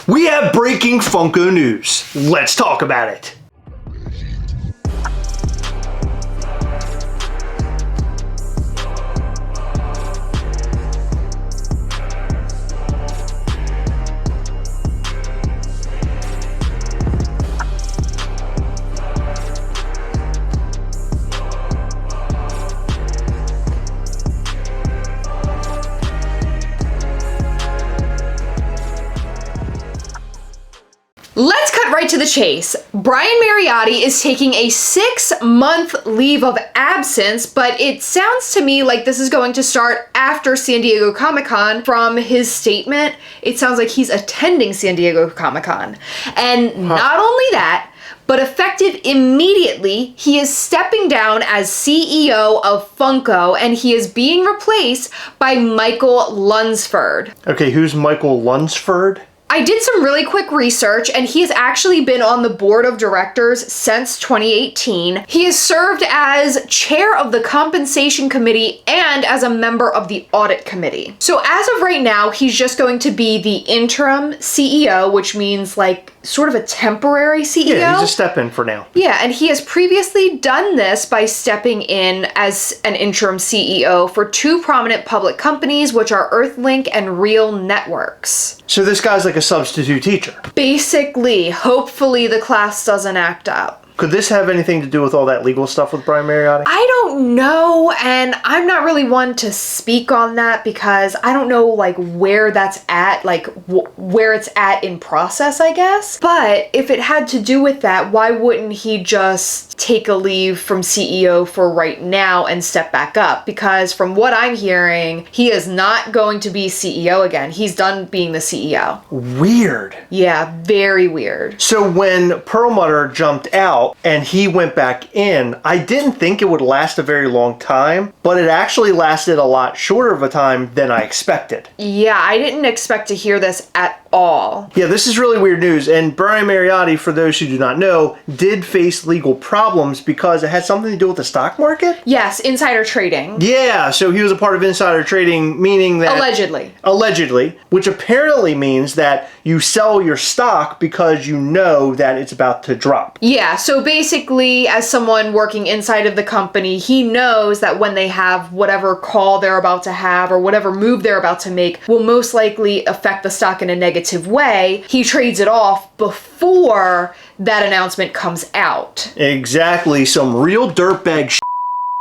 We have breaking Funko news. Let's talk about it. Let's cut right to the chase. Brian Mariotti is taking a 6-month leave of absence, but it sounds to me like this is going to start after San Diego Comic-Con. From his statement, it sounds like he's attending San Diego Comic-Con. And not only that, but effective immediately, he is stepping down as CEO of Funko, and he is being replaced by Michael Lunsford. Okay, who's Michael Lunsford? I did some really quick research, and he has actually been on the board of directors since 2018. He has served as chair of the compensation committee and as a member of the audit committee. So as of right now, he's just going to be the interim CEO, which means like sort of a temporary CEO. Yeah, he's a step in for now. Yeah, and he has previously done this by stepping in as an interim CEO for 2 prominent public companies, which are Earthlink and Real Networks. So this guy's like a substitute teacher. Basically, hopefully the class doesn't act up. Could this have anything to do with all that legal stuff with Brian Mariotti? I don't know, and I'm not really one to speak on that because I don't know like where that's at, like where it's at in process, I guess. But if it had to do with that, why wouldn't he just take a leave from CEO for right now and step back up? Because from what I'm hearing, he is not going to be CEO again. He's done being the CEO. Weird. Yeah, very weird. So when Perlmutter jumped out and he went back in, I didn't think it would last a very long time, but it actually lasted a lot shorter of a time than I expected. Yeah, I didn't expect to hear this at all. Yeah, this is really weird news. And Brian Mariotti, for those who do not know, did face legal problems because it had something to do with the stock market? Yes, insider trading. Yeah, so he was a part of insider trading, meaning that... Allegedly, which apparently means that you sell your stock because you know that it's about to drop. Yeah, so basically, as someone working inside of the company, he knows that when they have whatever call they're about to have or whatever move they're about to make will most likely affect the stock in a negative way. He trades it off before that announcement comes out. Exactly, some real dirtbag shit,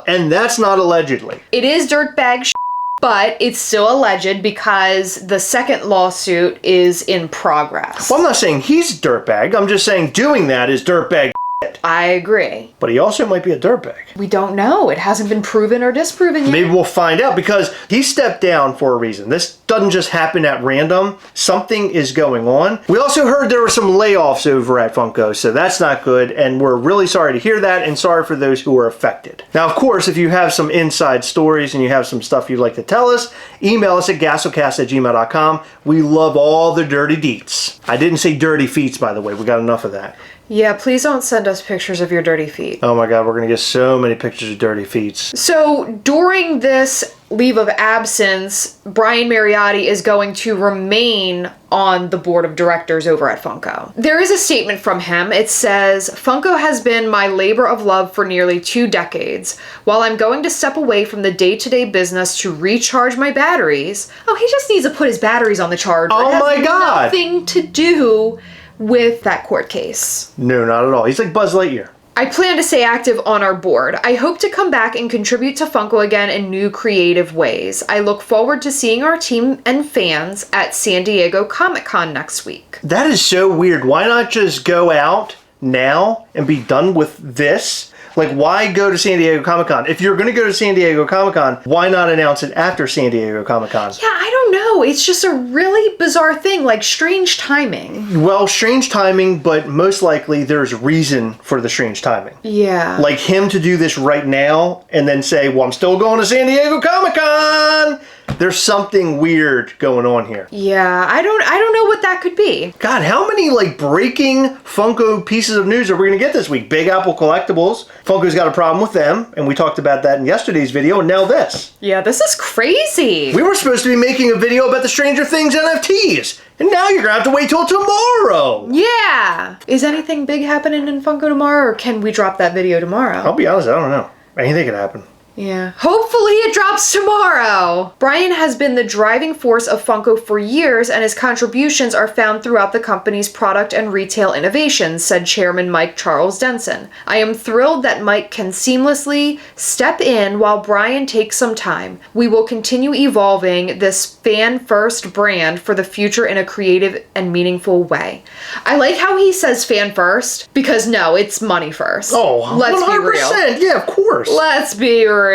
and that's not allegedly. It is dirtbag shit, but it's still alleged because the second lawsuit is in progress. Well, I'm not saying he's a dirtbag, I'm just saying doing that is dirtbag shit. I agree. But he also might be a dirtbag. We don't know. It hasn't been proven or disproven yet. Maybe we'll find out because he stepped down for a reason. This doesn't just happen at random. Something is going on. We also heard there were some layoffs over at Funko, so that's not good, and we're really sorry to hear that and sorry for those who were affected. Now, of course, if you have some inside stories and you have some stuff you'd like to tell us, email us at gastlecast@gmail.com. We love all the dirty deets. I didn't say dirty feets, by the way. We got enough of that. Yeah, please don't send us pictures of your dirty feet. Oh my God, we're gonna get so many pictures of dirty feet. So during this leave of absence, Brian Mariotti is going to remain on the board of directors over at Funko. There is a statement from him. It says, "Funko has been my labor of love for nearly 2 decades. While I'm going to step away from the day-to-day business to recharge my batteries." Oh, he just needs to put his batteries on the charger. Oh my God. It has nothing to do with that court case. No, not at all. He's like Buzz Lightyear. "I plan to stay active on our board. I hope to come back and contribute to Funko again in new creative ways. I look forward to seeing our team and fans at San Diego Comic-Con next week." That is so weird. Why not just go out now and be done with this? Like, why go to San Diego Comic-Con? If you're going to go to San Diego Comic-Con, why not announce it after San Diego Comic-Con? Yeah, I don't know. It's just a really bizarre thing, like strange timing. Well, strange timing, but most likely there's reason for the strange timing. Yeah. Like him to do this right now and then say, well, I'm still going to San Diego Comic-Con. There's something weird going on here. Yeah, I don't know what that could be. God, how many like breaking Funko pieces of news are we gonna get this week? Big Apple Collectibles. Funko's got a problem with them, and we talked about that in yesterday's video, and now this. Yeah, this is crazy. We were supposed to be making a video about the Stranger Things NFTs, and now you're gonna have to wait till tomorrow. Yeah. Is anything big happening in Funko tomorrow, or can we drop that video tomorrow? I'll be honest, I don't know. Anything could happen. Yeah. Hopefully it drops tomorrow. Brian has been the driving force of Funko for years, and his contributions are found throughout the company's product and retail innovations, said Chairman Mike Charles Denson. I am thrilled that Mike can seamlessly step in while Brian takes some time. We will continue evolving this fan-first brand for the future in a creative and meaningful way. I like how he says fan first, because no, it's money first. Oh, let's 100%. be real. Yeah, of course. Let's be real.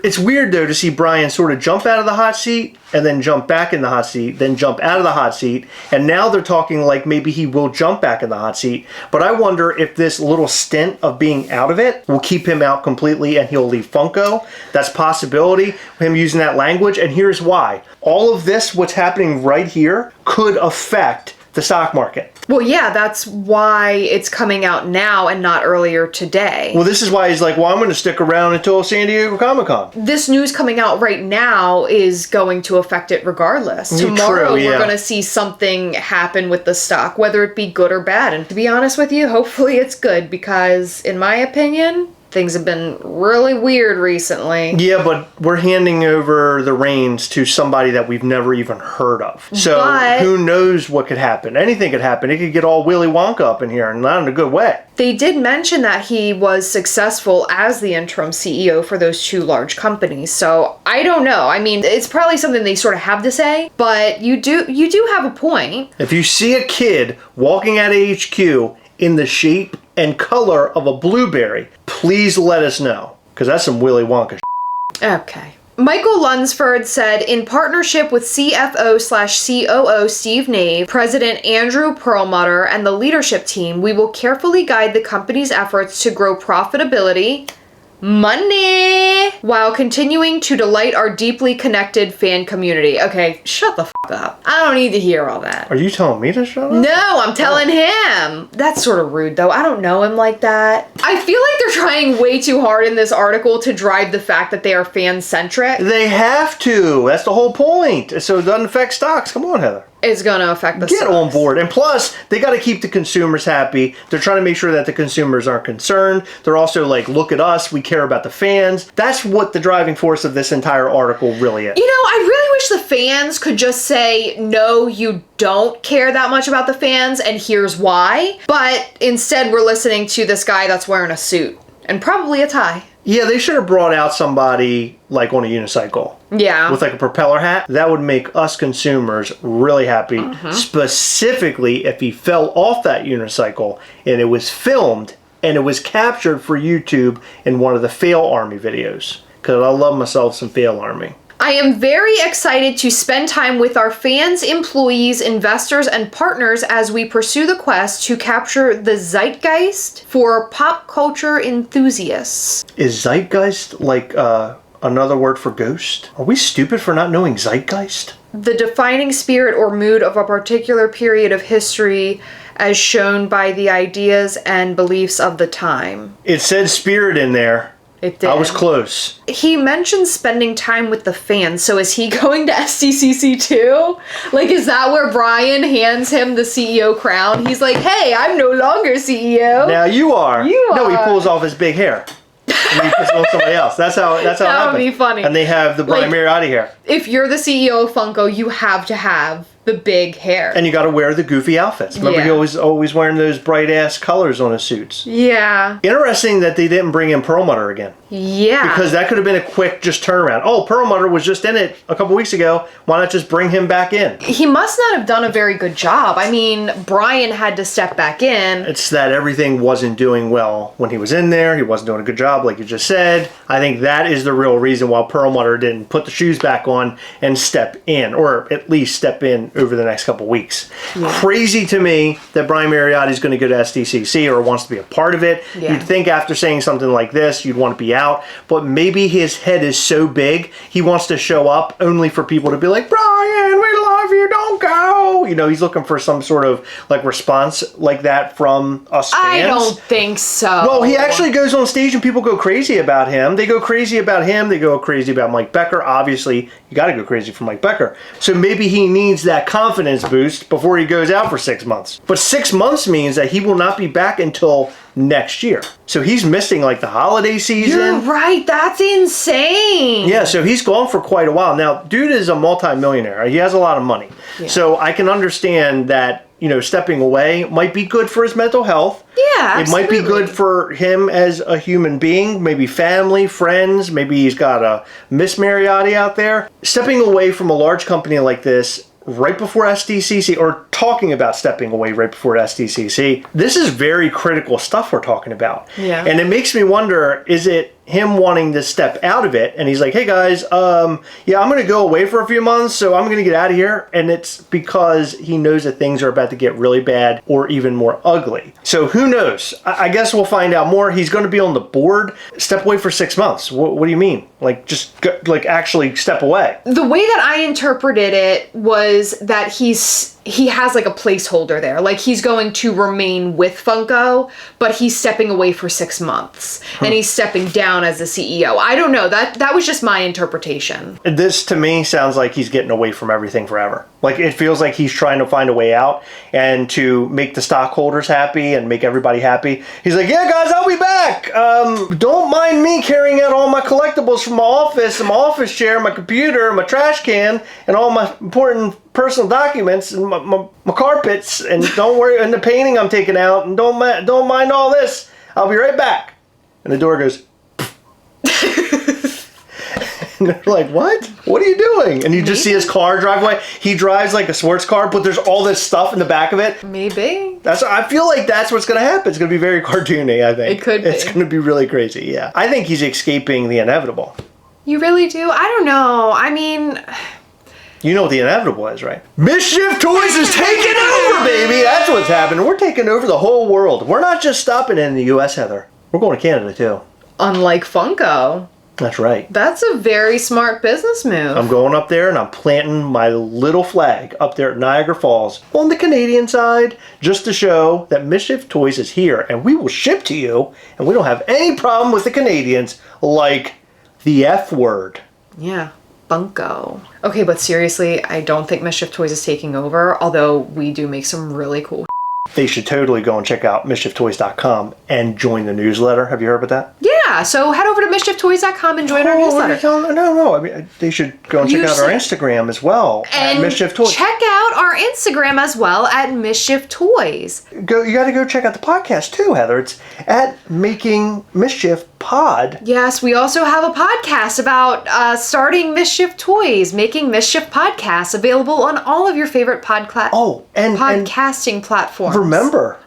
It's weird though to see Brian sort of jump out of the hot seat and then jump back in the hot seat, then jump out of the hot seat, and now they're talking like maybe he will jump back in the hot seat. But I wonder if this little stint of being out of it will keep him out completely and he'll leave Funko. That's a possibility, him using that language, and here's why. All of this, what's happening right here, could affect the stock market. Well, yeah, that's why it's coming out now and not earlier today. Well, this is why he's like, well, I'm going to stick around until San Diego Comic-Con. This news coming out right now is going to affect it regardless. Tomorrow, true, yeah. we're going to see something happen with the stock, whether it be good or bad. And to be honest with you, hopefully it's good, because in my opinion, things have been really weird recently. Yeah, but we're handing over the reins to somebody that we've never even heard of. So who knows what could happen? Anything could happen. It could get all Willy Wonka up in here, and not in a good way. They did mention that he was successful as the interim CEO for those two large companies. So I don't know. I mean, it's probably something they sort of have to say, but you do have a point. If you see a kid walking out of HQ in the shape and color of a blueberry, please let us know, because that's some Willy Wonka shit. Okay. Michael Lunsford said, in partnership with CFO/COO Steve Nave, President Andrew Perlmutter, and the leadership team, we will carefully guide the company's efforts to grow profitability, money, while continuing to delight our deeply connected fan community. Okay, shut the f*** up. I don't need to hear all that. Are you telling me to shut up? No, I'm telling him. That's sort of rude, though. I don't know him like that. I feel like they're trying way too hard in this article to drive the fact that they are fan-centric. They have to. That's the whole point. So it doesn't affect stocks. Come on, Heather. It's going to affect the Get stocks. on board. And plus, they got to keep the consumers happy. They're trying to make sure that the consumers aren't concerned. They're also like, look at us. We care about the fans. That's what the driving force of this entire article really is. You know, I really wish the fans could just say, no, you don't care that much about the fans, and here's why. But instead, we're listening to this guy that's wearing a suit and probably a tie. Yeah, they should have brought out somebody like on a unicycle. Yeah. With like a propeller hat. That would make us consumers really happy. Specifically if he fell off that unicycle and it was filmed and it was captured for YouTube in one of the Fail Army videos. Because I love myself some Fail Army. I am very excited to spend time with our fans, employees, investors, and partners as we pursue the quest to capture the zeitgeist for pop culture enthusiasts. Is zeitgeist like another word for ghost? Are we stupid for not knowing zeitgeist? The defining spirit or mood of a particular period of history as shown by the ideas and beliefs of the time. It said spirit in there. It did. I was close. He mentioned spending time with the fans, so is he going to SDCC too? Like, is that where Brian hands him the CEO crown? He's like, hey, I'm no longer CEO. Now you are. You No, he are. pulls off his big hair. And he puts it on somebody else. That's how it happens. That would be funny. And they have the Brian Like- Mariotti hair. If you're the CEO of Funko, you have to have the big hair. And you got to wear the goofy outfits. Remember, Yeah. he always wearing those bright ass colors on his suits. Yeah. Interesting that they didn't bring in Perlmutter again. Yeah. Because that could have been a quick just turnaround. Oh, Perlmutter was just in it a couple weeks ago. Why not just bring him back in? He must not have done a very good job. I mean, Brian had to step back in. It's that everything wasn't doing well when he was in there. He wasn't doing a good job, like you just said. I think that is the real reason why Perlmutter didn't put the shoes back on and step in, or at least step in over the next couple weeks. Yeah. Crazy to me that Brian Mariotti is going to go to SDCC or wants to be a part of it. Yeah. You'd think after saying something like this, you'd want to be out, but maybe his head is so big, he wants to show up only for people to be like, Brian, we love you, don't go. You know, he's looking for some sort of like response like that from us fans. I don't think so. Well, he actually goes on stage and people go crazy about him. They go crazy about him. They go crazy about Mike Becker. Obviously, you got to go crazy for Mike Becker. So maybe he needs that confidence boost before he goes out for 6 months. But 6 months means that he will not be back until next year. So he's missing like the holiday season. You're right. That's insane. Yeah, so he's gone for quite a while. Now, dude is a multimillionaire. He has a lot of money. Yeah. So I can understand that, you know, stepping away might be good for his mental health. Yeah, absolutely. It might be good for him as a human being, maybe family, friends, maybe he's got a Miss Mariotti out there. Stepping away from a large company like this right before SDCC, or talking about stepping away right before SDCC, this is very critical stuff we're talking about. Yeah. And it makes me wonder, is it him wanting to step out of it and he's like, hey guys, yeah, I'm going to go away for a few months, so I'm going to get out of here, and it's because he knows that things are about to get really bad or even more ugly. So who knows? I guess we'll find out more. He's going to be on the board. Step away for 6 months. What do you mean? Like, just go, like actually step away? The way that I interpreted it was that he has like a placeholder there. Like, he's going to remain with Funko, but he's stepping away for 6 months and he's stepping down as the CEO. I don't know. That was just my interpretation. This to me sounds like he's getting away from everything forever. Like, it feels like he's trying to find a way out, and to make the stockholders happy and make everybody happy, he's like, yeah guys, I'll be back. Don't mind me carrying out all my collectibles from my office, and my office chair, my computer, my trash can, and all my important personal documents, and my carpets, and don't worry, and the painting I'm taking out, and don't mind all this. I'll be right back. And the door goes, and they're like, what? What are you doing? And you just see his car drive away. He drives like a sports car, but there's all this stuff in the back of it. Maybe. I feel like that's what's going to happen. It's going to be very cartoony, I think. It could be. It's going to be really crazy, yeah. I think he's escaping the inevitable. You really do? I don't know. I mean, you know what the inevitable is, right? Mischief Toys is taking over, baby! That's what's happening. We're taking over the whole world. We're not just stopping in the U.S., Heather. We're going to Canada, too. Unlike Funko. That's right. That's a very smart business move. I'm going up there and I'm planting my little flag up there at Niagara Falls on the Canadian side, just to show that Mischief Toys is here and we will ship to you, and we don't have any problem with the Canadians like the F word. Yeah. Funko. Okay, but seriously, I don't think Mischief Toys is taking over, although we do make some really cool. They should totally go and check out MISCHIEFToys.com and join the newsletter. Have you heard about that? Yeah, so head over to MISCHIEFToys.com and join our newsletter. No. I mean, they should go and check out our Instagram as well at Mischief Toys. Check out our Instagram as well at Mischief Toys. You got to go check out the podcast too, Heather. It's at Making Mischief Pod. Yes, we also have a podcast about starting Mischief Toys, Making Mischief Podcasts, available on all of your favorite podcasting platforms. Remember,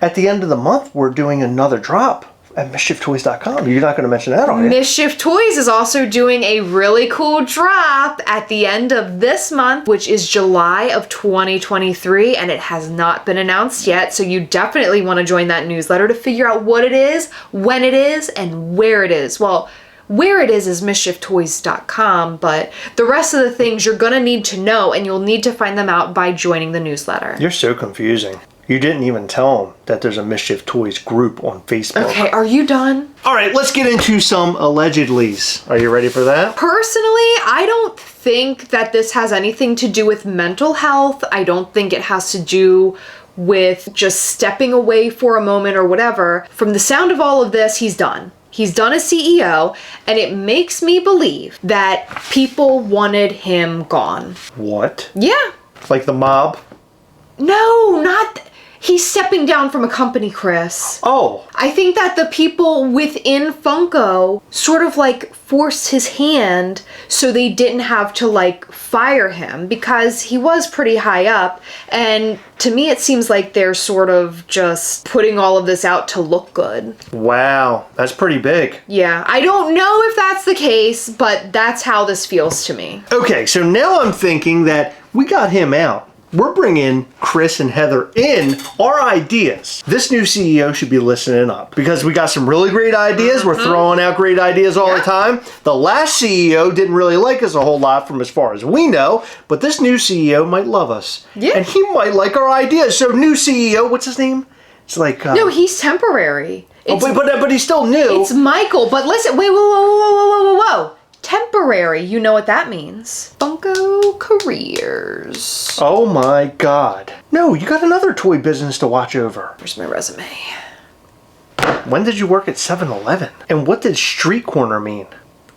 at the end of the month, we're doing another drop at MISCHIEFToys.com. You're not going to mention that, are you? Mischief Toys is also doing a really cool drop at the end of this month, which is July of 2023, and it has not been announced yet, so you definitely want to join that newsletter to figure out what it is, when it is, and where it is. Well, where it is MISCHIEFToys.com, but the rest of the things you're going to need to know, and you'll need to find them out by joining the newsletter. You're so confusing. You didn't even tell them that there's a Mischief Toys group on Facebook. Okay, are you done? All right, let's get into some allegedlys. Are you ready for that? Personally, I don't think that this has anything to do with mental health. I don't think it has to do with just stepping away for a moment or whatever. From the sound of all of this, he's done. He's done as CEO, and it makes me believe that people wanted him gone. What? Yeah. Like the mob? No, not... He's stepping down from a company, Chris. Oh. I think that the people within Funko sort of like forced his hand so they didn't have to like fire him, because he was pretty high up. And to me, it seems like they're sort of just putting all of this out to look good. Wow, that's pretty big. Yeah, I don't know if that's the case, but that's how this feels to me. Okay, so now I'm thinking that we got him out. we're bringing Chris and Heather in our ideas. This new CEO should be listening up because we got some really great ideas. We're throwing out great ideas all the time. The last CEO didn't really like us a whole lot from as far as we know, but this new CEO might love us. Yeah. And he might like our ideas. So new CEO, what's his name? It's like... no, he's temporary. But he's still new. It's Michael. But listen, wait, whoa. Temporary. You know what that means. Funko Careers. Oh my God. No, you got another toy business to watch over. Where's my resume? When did you work at 7-Eleven? And what did street corner mean?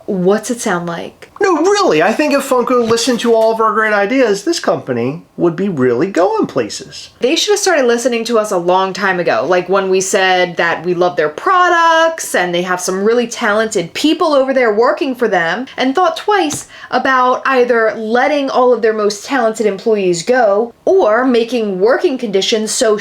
What's it sound like? No, really, I think if Funko listened to all of our great ideas, this company would be really going places. They should have started listening to us a long time ago. Like when we said that we love their products and they have some really talented people over there working for them, and thought twice about either letting all of their most talented employees go or making working conditions so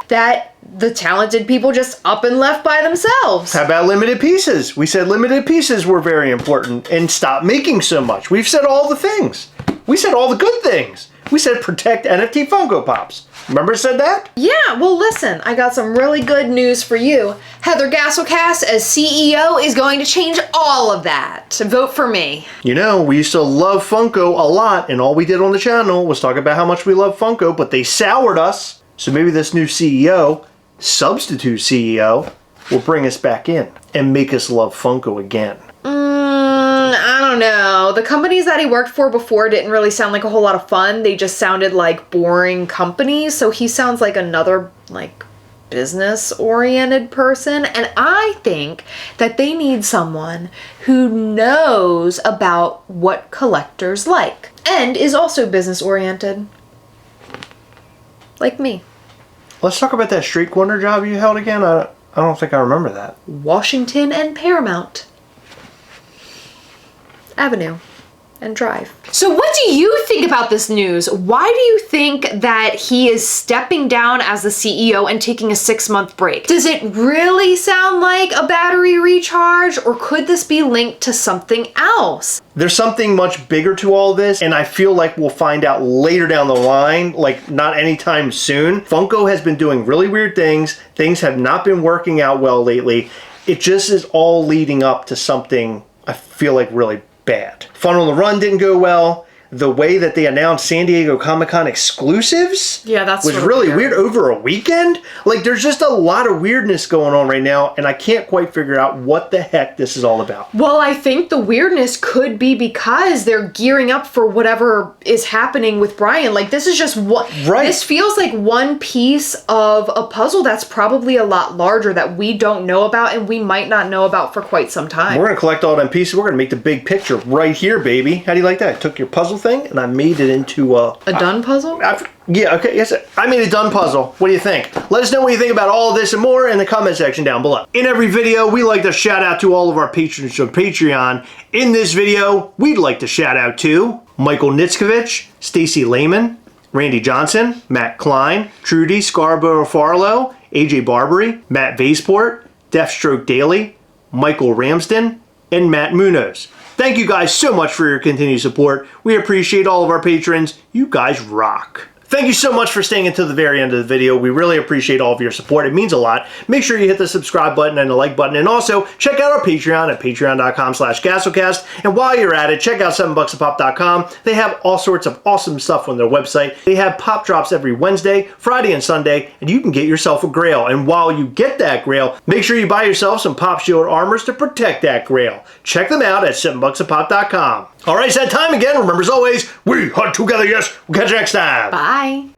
that the talented people just up and left by themselves. How about limited pieces? We said limited pieces were very important and stop making so much. We've said all the things. We said all the good things. We said protect NFT Funko Pops. Remember I said that? Yeah, well listen, I got some really good news for you. Heather Gastlecast as CEO is going to change all of that. Vote for me. You know, we used to love Funko a lot and all we did on the channel was talk about how much we love Funko, but they soured us. So maybe this new CEO, substitute CEO, will bring us back in and make us love Funko again. I don't know. The companies that he worked for before didn't really sound like a whole lot of fun. They just sounded like boring companies. So he sounds like another, like, business-oriented person. And I think that they need someone who knows about what collectors like and is also business-oriented. Like me. Let's talk about that street corner job you held again. I don't think I remember that. Washington and Paramount Avenue and Drive. So what do you think about this news? Why do you think that he is stepping down as the CEO and taking a 6-month break? Does it really sound like a battery recharge, or could this be linked to something else? There's something much bigger to all this, and I feel like we'll find out later down the line, like not anytime soon. Funko has been doing really weird things. Things have not been working out well lately. It just is all leading up to something I feel like really bad. Fun on the Run didn't go well. The way that they announced San Diego Comic-Con exclusives was really weird over a weekend. Like, there's just a lot of weirdness going on right now, and I can't quite figure out what the heck this is all about. Well, I think the weirdness could be because they're gearing up for whatever is happening with Brian. Like, this is just what... Right. This feels like one piece of a puzzle that's probably a lot larger that we don't know about and we might not know about for quite some time. We're going to collect all them pieces. We're going to make the big picture right here, baby. How do you like that? I took your puzzle thing and I made it into a done puzzle? Yeah, okay, yes, I made a done puzzle. What do you think? Let us know what you think about all of this and more in the comment section down below. In every video, we like to shout out to all of our patrons on Patreon. In this video, we'd like to shout out to Michael Nitzkovich, Stacy Lehman, Randy Johnson, Matt Klein, Trudy Scarborough Farlow, AJ Barbary, Matt Vaseport, Deathstroke Daily, Michael Ramsden, and Matt Munoz. Thank you guys so much for your continued support. We appreciate all of our patrons. You guys rock. Thank you so much for staying until the very end of the video. We really appreciate all of your support. It means a lot. Make sure you hit the subscribe button and the like button. And also, check out our Patreon at patreon.com/Gastlecast. And while you're at it, check out 7bucksapop.com. They have all sorts of awesome stuff on their website. They have pop drops every Wednesday, Friday, and Sunday, and you can get yourself a grail. And while you get that grail, make sure you buy yourself some Pop Shield armors to protect that grail. Check them out at 7bucksapop.com. All right, it's that time again. Remember, as always, we hunt together, yes. We'll catch you next time. Bye.